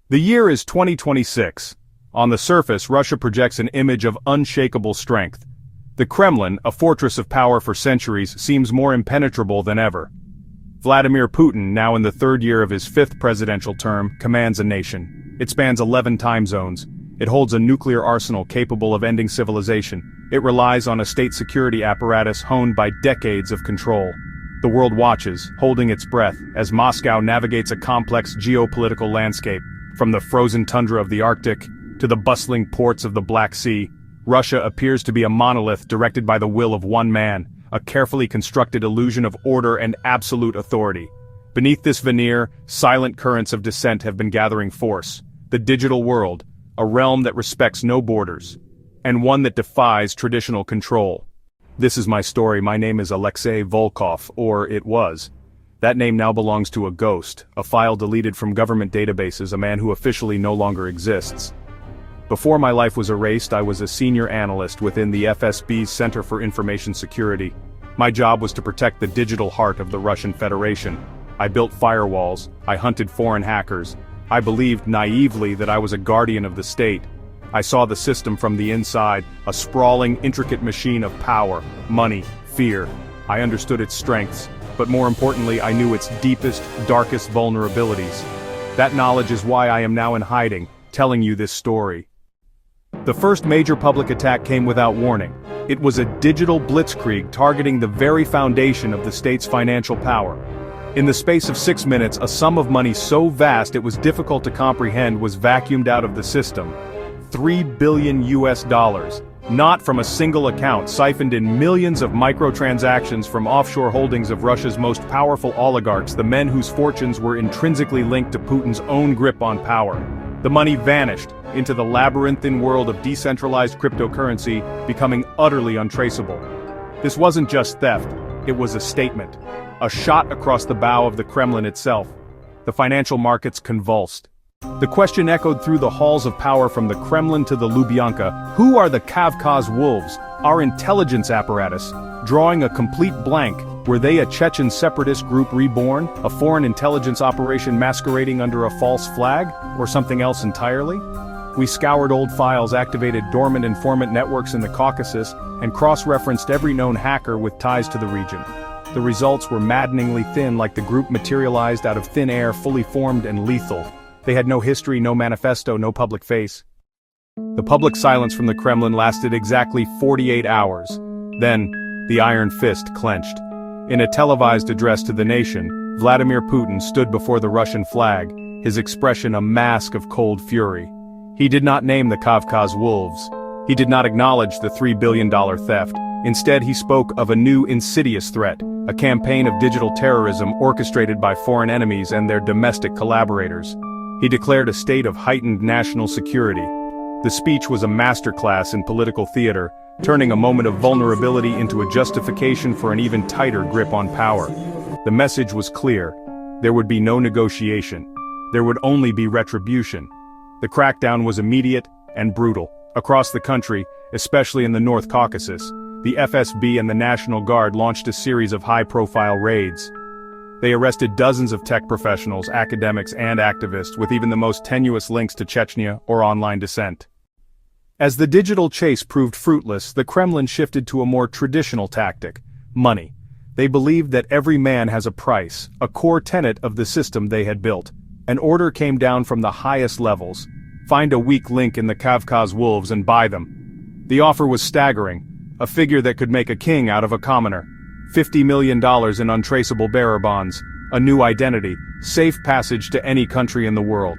The year is 2026. On the surface, Russia projects an image of unshakable strength. The Kremlin, a fortress of power for centuries, seems more impenetrable than ever. Vladimir Putin, now in the third year of his fifth presidential term, commands a nation. It spans 11 time zones. It holds a nuclear arsenal capable of ending civilization. It relies on a state security apparatus honed by decades of control. The world watches, holding its breath, as Moscow navigates a complex geopolitical landscape. From the frozen tundra of the Arctic to the bustling ports of the Black Sea, Russia appears to be a monolith directed by the will of one man, a carefully constructed illusion of order and absolute authority. Beneath this veneer, silent currents of dissent have been gathering force. The digital world, a realm that respects no borders, and one that defies traditional control. This is my story. My name is Alexei Volkov, or it was. That name now belongs to a ghost, a file deleted from government databases, a man who officially no longer exists. Before my life was erased, I was a senior analyst within the FSB's Center for Information Security. My job was to protect the digital heart of the Russian Federation. I built firewalls, I hunted foreign hackers. I believed naively that I was a guardian of the state. I saw the system from the inside, a sprawling, intricate machine of power, money, fear. I understood its strengths, but more importantly, I knew its deepest, darkest vulnerabilities. That knowledge is why I am now in hiding, telling you this story. The first major public attack came without warning. It was a digital blitzkrieg targeting the very foundation of the state's financial power. In the space of 6 minutes, a sum of money so vast it was difficult to comprehend was vacuumed out of the system. $3 billion, not from a single account, siphoned in millions of microtransactions from offshore holdings of Russia's most powerful oligarchs, the men whose fortunes were intrinsically linked to Putin's own grip on power. The money vanished into the labyrinthine world of decentralized cryptocurrency, becoming utterly untraceable. This wasn't just theft, it was a statement. A shot across the bow of the Kremlin itself. The financial markets convulsed. The question echoed through the halls of power from the Kremlin to the Lubyanka: who are the Kavkaz wolves, our intelligence apparatus? Drawing a complete blank, were they a Chechen separatist group reborn, a foreign intelligence operation masquerading under a false flag, or something else entirely? We scoured old files, activated dormant informant networks in the Caucasus, and cross-referenced every known hacker with ties to the region. The results were maddeningly thin, like the group materialized out of thin air, fully formed and lethal. They had no history, no manifesto, no public face. The public silence from the Kremlin lasted exactly 48 hours. Then, the iron fist clenched. In a televised address to the nation, Vladimir Putin stood before the Russian flag, his expression a mask of cold fury. He did not name the Kavkaz wolves. He did not acknowledge the $3 billion theft. Instead, he spoke of a new insidious threat, a campaign of digital terrorism orchestrated by foreign enemies and their domestic collaborators. He declared a state of heightened national security. The speech was a masterclass in political theater, turning a moment of vulnerability into a justification for an even tighter grip on power. The message was clear. There would be no negotiation. There would only be retribution. The crackdown was immediate and brutal. Across the country, especially in the North Caucasus, the FSB and the National Guard launched a series of high-profile raids. They arrested dozens of tech professionals, academics, and activists with even the most tenuous links to Chechnya or online dissent. As the digital chase proved fruitless, the Kremlin shifted to a more traditional tactic: money. They believed that every man has a price, a core tenet of the system they had built. An order came down from the highest levels: find a weak link in the Kavkaz wolves and buy them. The offer was staggering, a figure that could make a king out of a commoner. $50 million in untraceable bearer bonds, a new identity, safe passage to any country in the world.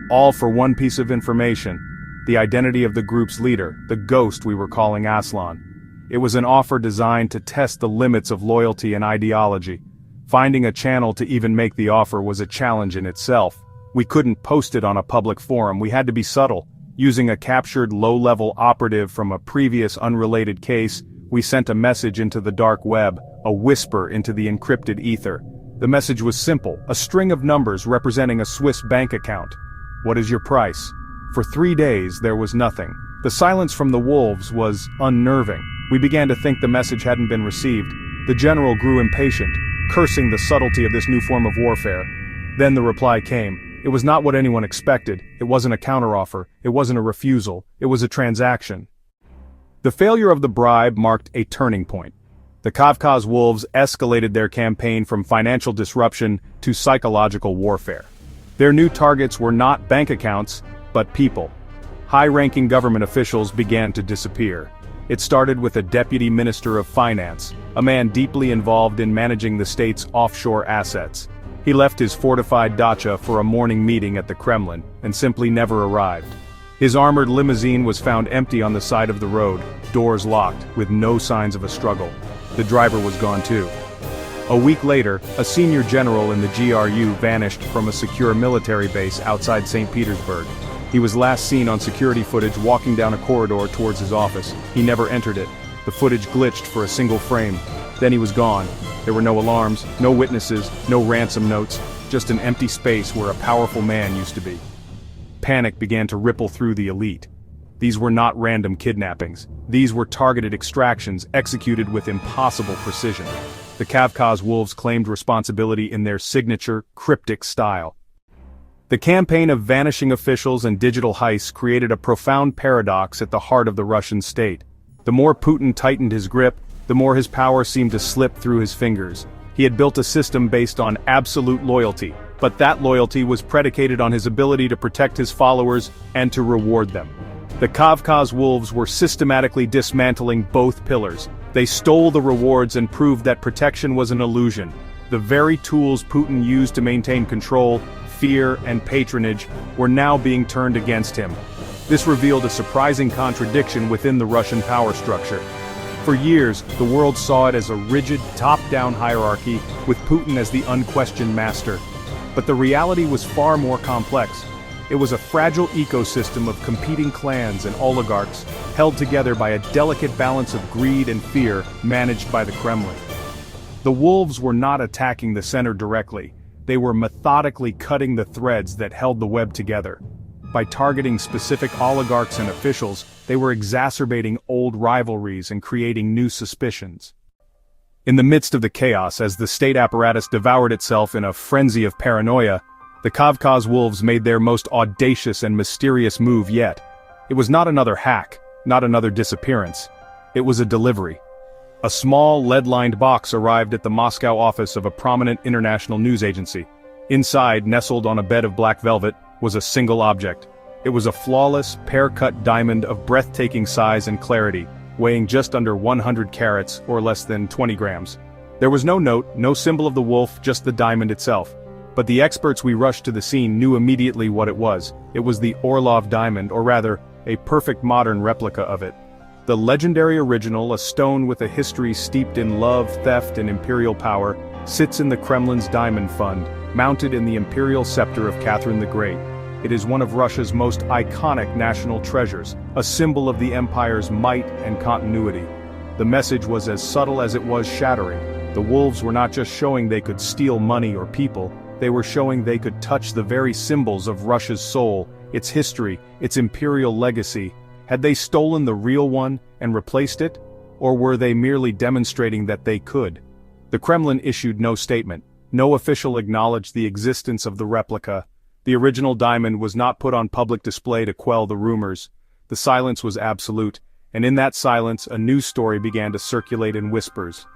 All for one piece of information: the identity of the group's leader, the ghost we were calling Aslan. It was an offer designed to test the limits of loyalty and ideology. Finding a channel to even make the offer was a challenge in itself. We couldn't post it on a public forum, we had to be subtle. Using a captured low-level operative from a previous unrelated case, we sent a message into the dark web, a whisper into the encrypted ether. The message was simple, a string of numbers representing a Swiss bank account. What is your price? For 3 days, there was nothing. The silence from the wolves was unnerving. We began to think the message hadn't been received. The general grew impatient, cursing the subtlety of this new form of warfare. Then the reply came: It was not what anyone expected, it wasn't a counteroffer, it wasn't a refusal, it was a transaction. The failure of the bribe marked a turning point. The Kavkaz Wolves escalated their campaign from financial disruption to psychological warfare. Their new targets were not bank accounts, but people. High-ranking government officials began to disappear. It started with a deputy minister of finance, a man deeply involved in managing the state's offshore assets. He left his fortified dacha for a morning meeting at the Kremlin, and simply never arrived. His armored limousine was found empty on the side of the road, doors locked, with no signs of a struggle. The driver was gone too. A week later, a senior general in the GRU vanished from a secure military base outside St. Petersburg. He was last seen on security footage walking down a corridor towards his office. He never entered it. The footage glitched for a single frame. Then he was gone. There were no alarms, no witnesses, no ransom notes, just an empty space where a powerful man used to be. Panic began to ripple through the elite. These were not random kidnappings. These were targeted extractions executed with impossible precision. The Kavkaz Wolves claimed responsibility in their signature, cryptic style. The campaign of vanishing officials and digital heists created a profound paradox at the heart of the Russian state. The more Putin tightened his grip, the more his power seemed to slip through his fingers. He had built a system based on absolute loyalty, but that loyalty was predicated on his ability to protect his followers and to reward them. The Kavkaz Wolves were systematically dismantling both pillars. They stole the rewards and proved that protection was an illusion. The very tools Putin used to maintain control, fear, and patronage were now being turned against him. This revealed a surprising contradiction within the Russian power structure. For years, the world saw it as a rigid, top-down hierarchy, with Putin as the unquestioned master. But the reality was far more complex. It was a fragile ecosystem of competing clans and oligarchs, held together by a delicate balance of greed and fear managed by the Kremlin. The wolves were not attacking the center directly. They were methodically cutting the threads that held the web together. By targeting specific oligarchs and officials, they were exacerbating old rivalries and creating new suspicions. In the midst of the chaos, as the state apparatus devoured itself in a frenzy of paranoia, the Kavkaz Wolves made their most audacious and mysterious move yet. It was not another hack, not another disappearance. It was a delivery. A small, lead-lined box arrived at the Moscow office of a prominent international news agency. Inside, nestled on a bed of black velvet, was a single object. It was a flawless, pear-cut diamond of breathtaking size and clarity, weighing just under 100 carats, or less than 20 grams. There was no note, no symbol of the wolf, just the diamond itself. But the experts we rushed to the scene knew immediately what it was. It was the Orlov diamond, or rather, a perfect modern replica of it. The legendary original, a stone with a history steeped in love, theft, and imperial power, sits in the Kremlin's diamond fund, mounted in the imperial scepter of Catherine the Great. It is one of Russia's most iconic national treasures, a symbol of the empire's might and continuity. The message was as subtle as it was shattering. The wolves were not just showing they could steal money or people, they were showing they could touch the very symbols of Russia's soul, its history, its imperial legacy. Had they stolen the real one and replaced it? Or were they merely demonstrating that they could? The Kremlin issued no statement. No official acknowledged the existence of the replica. The original diamond was not put on public display to quell the rumors. The silence was absolute, and in that silence a news story began to circulate in whispers.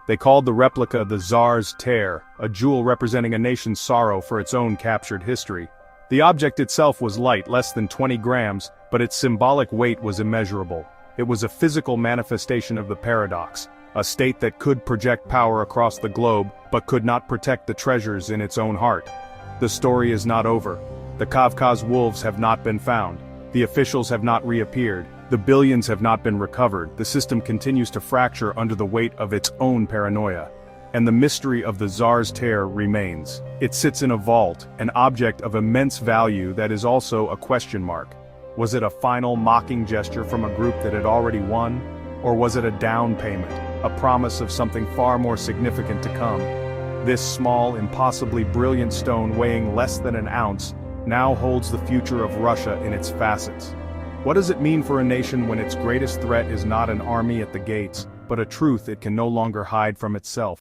They called the replica the Tsar's Tear, a jewel representing a nation's sorrow for its own captured history. The object itself was light, less than 20 grams, but its symbolic weight was immeasurable. It was a physical manifestation of the paradox, a state that could project power across the globe, but could not protect the treasures in its own heart. The story is not over. The Kavkaz Wolves have not been found. The officials have not reappeared. The billions have not been recovered. The system continues to fracture under the weight of its own paranoia. And the mystery of the Tsar's Tear remains. It sits in a vault, an object of immense value that is also a question mark. Was it a final mocking gesture from a group that had already won? Or was it a down payment, a promise of something far more significant to come? This small, impossibly brilliant stone weighing less than an ounce now holds the future of Russia in its facets. What does it mean for a nation when its greatest threat is not an army at the gates, but a truth it can no longer hide from itself?